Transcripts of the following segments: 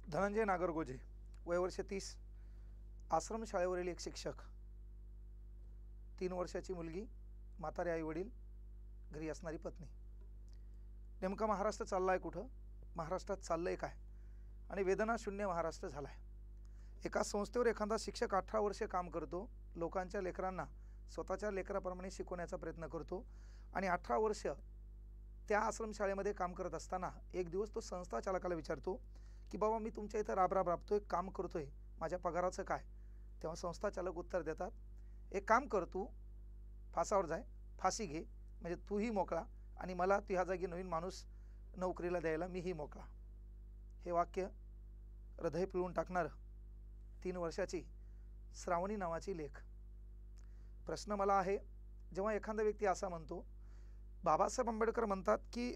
धनंजय नागरगोजे, वय वर्ष 30, आश्रमशाळेवरील एक शिक्षक, 3 वर्षाची मुलगी, म्हातारे आई वडील, घरी असणारी पत्नी. नेमका महाराष्ट्र चाललाय कुठं, महाराष्ट्रात चाललंय काय, आणि वेदना शून्य महाराष्ट्र झालाय. एका संस्थेवर एखादा शिक्षक 18 वर्षे काम करतो, लोकांच्या लेकरांना स्वतःच्या लेकराप्रमाणे शिकवण्याचा प्रयत्न करतो, आणि 18 वर्ष त्या आश्रमशाळेमध्ये काम करत असताना एक दिवस तो संस्था चालकाला विचारतो की बाबा मी तुमच्या इथं राबतोय, काम करतोय, माझ्या पगाराचं काय. तेव्हा संस्था चालक उत्तर देतात, एक काम कर, तू फासावर जाय, फाशी घे, म्हणजे तूही मोकळा आणि मला तुझ्या जागी नवीन माणूस नोकरीला द्यायला मीही मोकळा. हे वाक्य हृदय पिळून टाकणारं 3 वर्षाची श्रावणी नावाची लेख. प्रश्न मला आहे, जेव्हा एखादा व्यक्ती असा म्हणतो, बाबासाहेब आंबेडकर म्हणतात की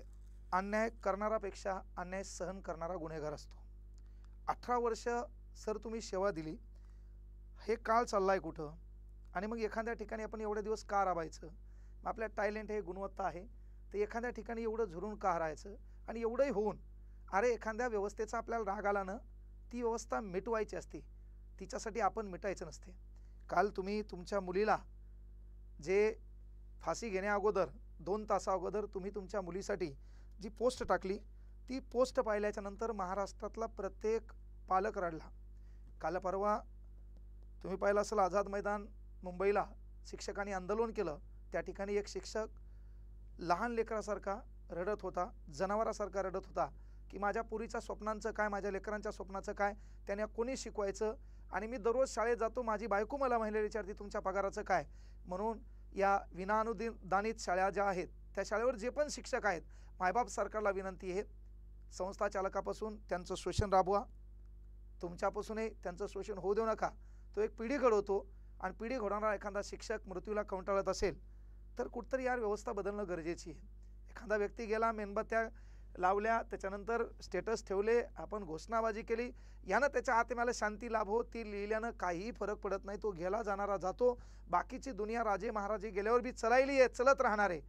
अन्याय करणारापेक्षा अन्याय सहन करणारा गुन्हेगार असतो. 18 वर्ष सर तुम्ही सेवा दिली, हे काळ चाललाय कुठं, आणि मग एखाद्या ठिकाणी आपण एवढे दिवस का राबायचं, आपल्या टॅलेंट हे गुणवत्ता आहे, तर एखाद्या ठिकाणी एवढं झुरून का राहायचं. आणि एवढंही होऊन अरे एखाद्या व्यवस्थेचा आपल्याला राग आला ना, ती व्यवस्था मिटवायची असते, तिच्यासाठी आपण मिटायचं नसते. काल तुम्ही तुमच्या मुलीला जे फाशी घेण्या अगोदर 2 तासा अगोदर तुम्ही तुमच्या मुलीसाठी जी पोस्ट टाकली, ती पोस्ट पाहिल्याच्या नंतर महाराष्ट्रातला प्रत्येक पालक रडला. काल परवा तुम्ही पाहिलं असेल, आझाद मैदान मुंबईला शिक्षकांनी आंदोलन केलं, त्या ठिकाणी एक शिक्षक लहान लेकरासारखा रडत होता, जनावरासारखा रडत होता की माझ्या पुरीच्या स्वप्नांचं काय, माझ्या लेकरांच्या स्वप्नाचं काय, त्यांना कोणी शिकवायचं, आणि मी दररोज शाळेत जातो, माझी बायको मला महिला विचारते तुमच्या पगाराचं काय. म्हणून या विनाअनुदानित शाळा ज्या आहेत, त्या शाळेवर जे पण शिक्षक आहेत, मायबाप सरकारला विनंती आहे, संस्था चालकापासून त्यांचं शोषण राबवा, तुमच्यापासूनही त्यांचं शोषण होऊ देऊ नका. तो एक पिढी घडवतो, आणि पिढी घडवणारा एखादा शिक्षक मृत्यूला कंटाळत असेल तर कुठतरी यार व्यवस्था बदलणं गरजेची आहे. एखादा व्यक्ती गेला, मेणबत्त्या लावल्या, त्याच्यानंतर स्टेटस ठेवले, आपण घोषणाबाजी केली, यानं त्याच्या आत्म्याला शांती लाभो, ती लिहिल्यानं काहीही फरक पडत नाही. तो गेला जाणारा जातो, बाकीची दुनिया राजे महाराजे गेल्यावर बी चलायली आहे, चलत राहणार आहे.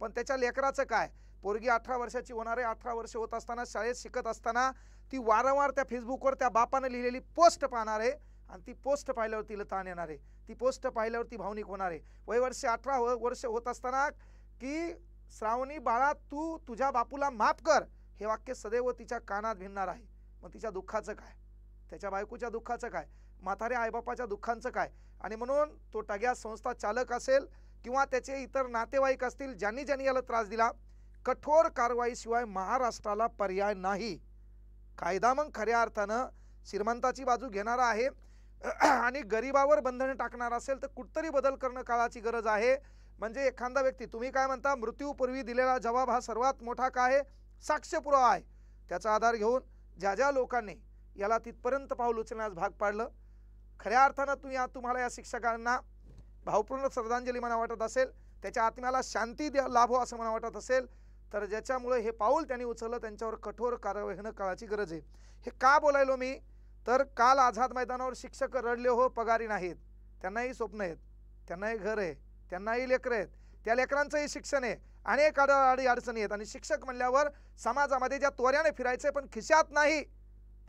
पण त्याच्या लेकराचं काय, पोरगी 18 वर्षाची होणार आहे, 18 वर्ष होत असताना शाळेत शिकत असताना ती वारंवार त्या फेसबुकवर त्या बापानं लिहिलेली पोस्ट पाहणार आहे, आणि ती पोस्ट पाहिल्यावर तिला ताण येणार आहे, ती पोस्ट पाहिल्यावर ती भावनिक होणार आहे. वयवर्ष 18 वर्ष होत असताना की श्रावणी बाळा तू तुझ्या बापूला माफ कर, हे वाक्य सदैव तिच्या कानात भिनणार आहे. मग तिच्या दुःखाचं काय, त्याच्या बायकोच्या दुःखाचं काय, म्हाताऱ्या आईबापाच्या दुःखांचं काय. आणि म्हणून तो टग्या संस्था चालक असेल किंवा त्याचे इतर नातेवाईक असतील, ज्यांनी ज्यांनी याला त्रास दिला, कठोर कारवाईशिवाय महाराष्ट्राला पर्याय नाही. कायदा मग खऱ्या अर्थानं श्रीमंताची बाजू घेणारा आहे आणि गरिबावर बंधने टाकणार असेल तर कुठतरी बदल करणं काळाची गरज आहे. म्हणजे एखादा व्यक्ती, तुम्ही काय म्हणता, मृत्यूपूर्वी दिलेला जबाब हा सर्वात मोठा काय आहे, साक्ष पुरावा आहे. त्याचा आधार घेऊन ज्या ज्या लोकांनी याला तिथपर्यंत पाऊल उचलण्यास भाग पाडलं, खऱ्या अर्थानं तुम्हाला या शिक्षकांना भावपूर्ण श्रद्धांजली म्हणा वाटत असेल, त्याच्या आत्म्याला शांती लाभो असं म्हणा वाटत असेल, तर ज्याच्यामुळे हे पाऊल त्यांनी उचललं त्यांच्यावर कठोर कारवाई होणं काळाची गरज आहे. हे का बोलायलो मी, तर काल आझाद मैदानावर शिक्षक रडले, हो पगारी नाहीत, त्यांनाही स्वप्न आहेत, त्यांनाही घर आहे, त्यांनाही लेकरं आहेत, त्या लेकरांचंही शिक्षण आहे, अनेक अडचणी आहेत. आणि शिक्षक म्हणल्यावर समाजामध्ये ज्या त्वऱ्याने फिरायचे पण खिशात नाही,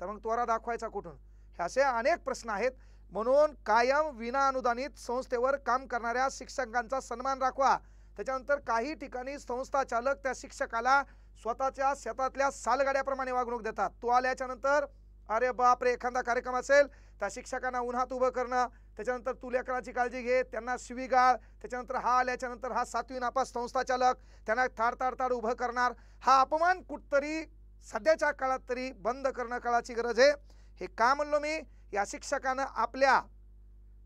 तर मग त्वरा दाखवायचा कुठून, हे असे अनेक प्रश्न आहेत. म्हणून कायम विनाअनुदानित संस्थेवर काम करणाऱ्या शिक्षकांचा सन्मान राखवा. त्याच्यानंतर काही ठिकाणी संस्था चालक त्या शिक्षकाला स्वतःच्या शेतातल्या सालगाड्याप्रमाणे वागणूक देतात. तो आल्याच्या नंतर अरे बापरे, एखादा कार्यक्रम असेल त्या शिक्षकांना उन्हात उभं करणं, त्याच्यानंतर तू लेकराची काळजी घे, त्यांना शिवीगाळ, त्याच्यानंतर हा आल्याच्या नंतर हा 7वी नापास संस्था चालक, त्यांना ताड उभं करणार, हा अपमान कुठतरी सध्याच्या काळात तरी बंद करणं काळाची गरज आहे. हे का म्हणलो मी, या शिक्षकानं आपल्या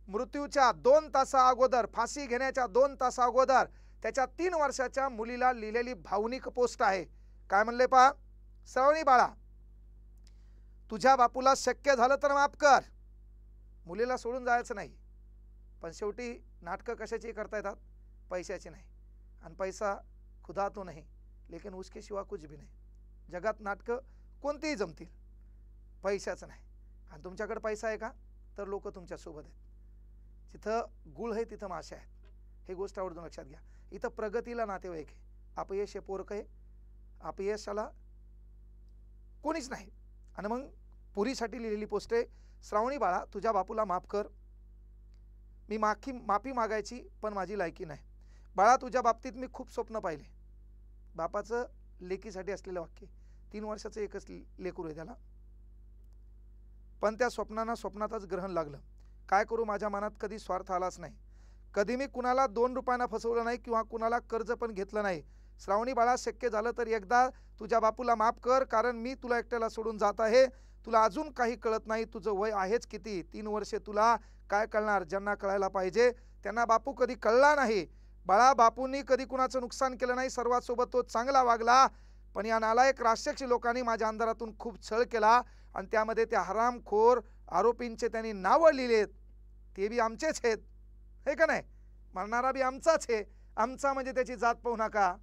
मृत्यूच्या 2 तासा अगोदर, फाशी घेण्याच्या 2 तासा अगोदर त्याच्या 3 वर्षाच्या मुलीला लिहिलेली भावनिक पोस्ट आहे. काय म्हणले पहा, श्रावणी बाळा तुझ्या बापूला शक्य झालं तर माफ कर, मुलीला सोडून जायचं नाही. पण शेवटी नाटकं कशाची करता येतात, पैशाची नाही, आणि पैसा खुदा तो नाही लेकिन उसके सिवा कुछ भी नाही. जगात नाटकं कोणतीही जमतील, पैशाचं नाही. आणि तुमच्याकडे पैसा आहे का, तर लोक तुमच्यासोबत आहेत. जिथं गुळ आहे तिथं मासे आहेत, हे गोष्ट आवर्जून लक्षात घ्या. इथं प्रगतीला नातेवाईक आहे, अपयश हे पोरक आहे, अपयशाला कोणीच नाही. आणि मग पुरीसाठी लिहिलेली पोस्ट आहे. श्रावणी बाळा, तुझ्या बापूला माफ कर. मी माफी मागायची पण माझी लायकी नाही. बाळा, तुझ्या बाबतीत मी खूप स्वप्न पाहिले. बापाचं लेकीसाठी असलेलं वाक्य. 3 वर्षाचं एकच लेकरू आहे त्याला, पण त्या स्वप्नांना स्वप्नातच ग्रहण लागलं. काय करू, माझ्या मनात कधी स्वार्थ आलाच नाही. कधी मी कुणाला 2 रुपयांना फसवलं नाही किंवा कुणाला कर्ज पण घेतलं नाही. श्रावणी बाळा, शक्य झालं तर एकदा तुझ्या बापूला माफ कर, कारण मी तुला एकट्याला सोडून जात आहे. तुला अजून काही कळत नाही. तुझं वय आहेच किती, 3 वर्षे तुला काय कळणार. ज्यांना कळायला पाहिजे त्यांना बापू कधी कळला नाही. बाळा, बापूंनी कधी कुणाचं नुकसान केलं नाही. सर्वांसोबत तो चांगला वागला. पण या नालायक राक्षसी लोकांनी माझ्या अंधारातून खूप छळ केला आणि त्यामध्ये त्या हरामखोर आरोपींचे त्यांनी नावं लिहिलेत. ते बी आमचेच आहेत, हे का नाही. मारणारा बी आमचाच आहे. आमचा म्हणजे त्याची जात पाहू नका,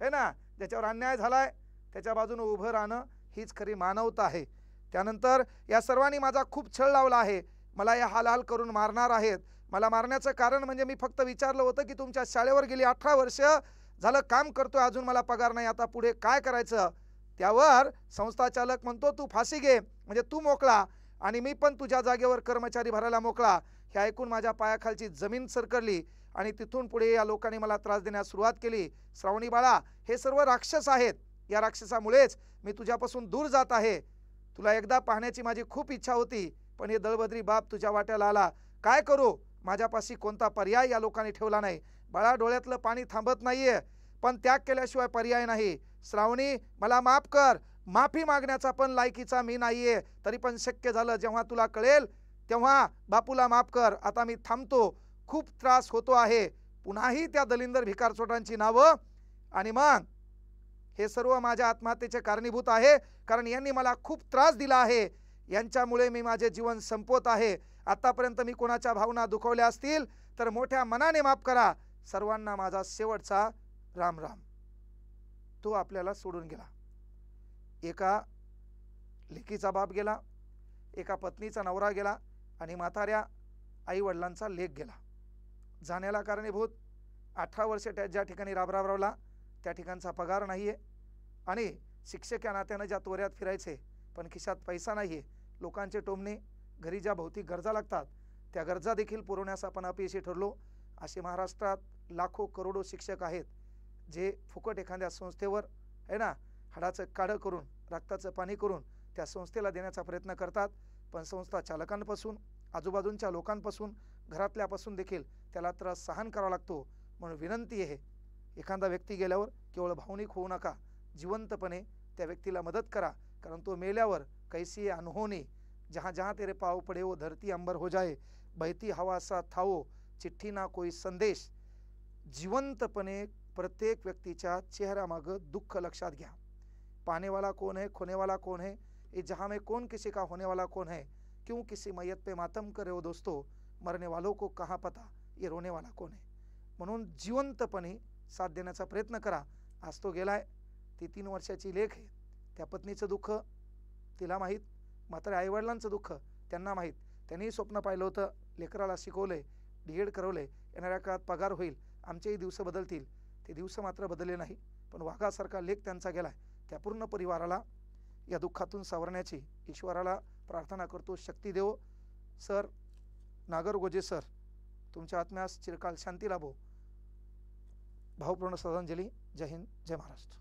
है ना. ज्याच्यावर अन्याय झालाय त्याच्या बाजूने उभं राहणं हीच खरी मानवता आहे. त्यानंतर या सर्वांनी माझा खूप छळ लावला आहे. मला या हाल करून मारणार आहेत. मला मारण्याचं कारण म्हणजे मी फक्त विचारलं होतं की तुमच्या शाळेवर गेली 18 वर्ष झालं काम करतोय, अजून मला पगार नाही, आता पुढे काय करायचं. त्यावर संस्थाचालक म्हणतो तू फाशी घे म्हणजे तू मोकळा आणि मी पण तुझ्या जागेवर कर्मचारी भरायला मोकळा. हे ऐकून माझ्या पायाखालची जमीन सरकरली आणि तिथून पुढे या लोकांनी मला त्रास देण्यास सुरुवात केली. श्रावणी बाळा, हे सर्व राक्षस आहेत. या राक्षसामुळेच मी तुझ्यापासून दूर जात आहे. तुला एकदा पाहण्याची माझी खूप इच्छा होती, पण हे दळभद्री बाप तुझ्या वाट्याला आला. काय करू, माझ्यापाशी कोणता पर्याय या लोकांनी ठेवला नाही. बाळा, डोळ्यातलं पाणी थांबत नाहीये, पण त्याग केल्याशिवाय पर्याय नाही. श्रावणी, मला माफ कर. माफी मागण्याचा पण लायकीचा मी नाहीये. तरी पण शक्य झालं जेव्हा तुला कळेल तेव्हा बापूला माफ कर. आता मी थांबतो. खूप त्रास होतो आहे. पुन्हाही त्या दलिंदर भिकारचोटांची नावं आणि मग हे सर्व माझ्या आत्महत्येचे कारणीभूत आहे, कारण यांनी मला खूप त्रास दिला आहे. यांच्यामुळे मी माझे जीवन संपवत आहे. आतापर्यंत मी कोणाच्या भावना दुखवल्या असतील तर मोठ्या मनाने माफ करा. सर्वांना माझा शेवटचा राम राम. तो आपल्याला सोडून गेला. एका लेकीचा बाप गेला, एका पत्नीचा नवरा गेला आणि म्हाताऱ्या आई वडिलांचा लेक गेला. जाण्याला कारणीभूत 18 वर्षे ज्या ठिकाणी राबरावला त्या ठिकाणचा पगार नाहीये आणि शिक्षक या नात्यानं ज्या तोऱ्यात फिरायचे पण खिशात पैसा नाहीये. लोकांचे टोमणे, घरी ज्या भौतिक गरजा लागतात त्या गरजा देखील पुरवण्यास आपण अपयशी ठरलो. असे महाराष्ट्रात लाखो करोडो शिक्षक आहेत जे फुकट एखाद्या संस्थेवर आहे ना हाडाचं काढं करून रक्ताचं पाणी करून त्या संस्थेला देण्याचा प्रयत्न करतात. पण संस्था चालकांपासून, आजूबाजूंच्या लोकांपासून, घरातल्यापासून देखील त्याला त्रास सहन करावा लागतो. म्हणून विनंती आहे, एखादा व्यक्ती गेल्यावर केवळ भावनिक होऊ नका. जिवंतपणे त्या व्यक्तीला मदत करा, कारण तो मेल्यावर कैसी अनहोनी, जहाँ जहाँ तेरे पाव पड़े वो धरती अंबर हो जाए, बहती हवा सा थाओ, चिठ्ठी ना कोई संदेश. जिवंतपणे प्रत्येक व्यक्तीच्या चेहऱ्यामागं दुःख लक्षात घ्या. पाने वाला कौन है, खोने वाला कौन है, इस जहाँ में कौन किसी का होने वाला कौन है. क्यों किसी मैयत पे मातम करे हो दोस्तों, मरने वालों को कहाँ पता ये रोने वाला कौन है. म्हणून जिवंतपणे साथ देण्याचा प्रयत्न करा. आज तो गेलाय. ती 3 वर्षाची लेक आहे. त्या पत्नीचं दुःख तिला माहीत, मात्र आईवडिलांचं दुःख त्यांना माहीत. त्यांनी स्वप्न पाहिलं होतं, लेकराला शिकवलंय, डीएड करवलंय, येणाऱ्या काळात पगार होईल, आमचेही दिवस बदलतील. ते दिवस मात्र बदलले नाही. पण वाघासारखा लेक त्यांचा गेलाय. त्या पूर्ण परिवाराला या दुःखातून सावरण्याची ईश्वराला प्रार्थना करतो. शक्ती देव. सर नागरगोजे सर, तुमच्या आत्म्यास चिरकाल शांती लाभो. भावपूर्ण श्रद्धांजली. जय हिंद, जय महाराष्ट्र.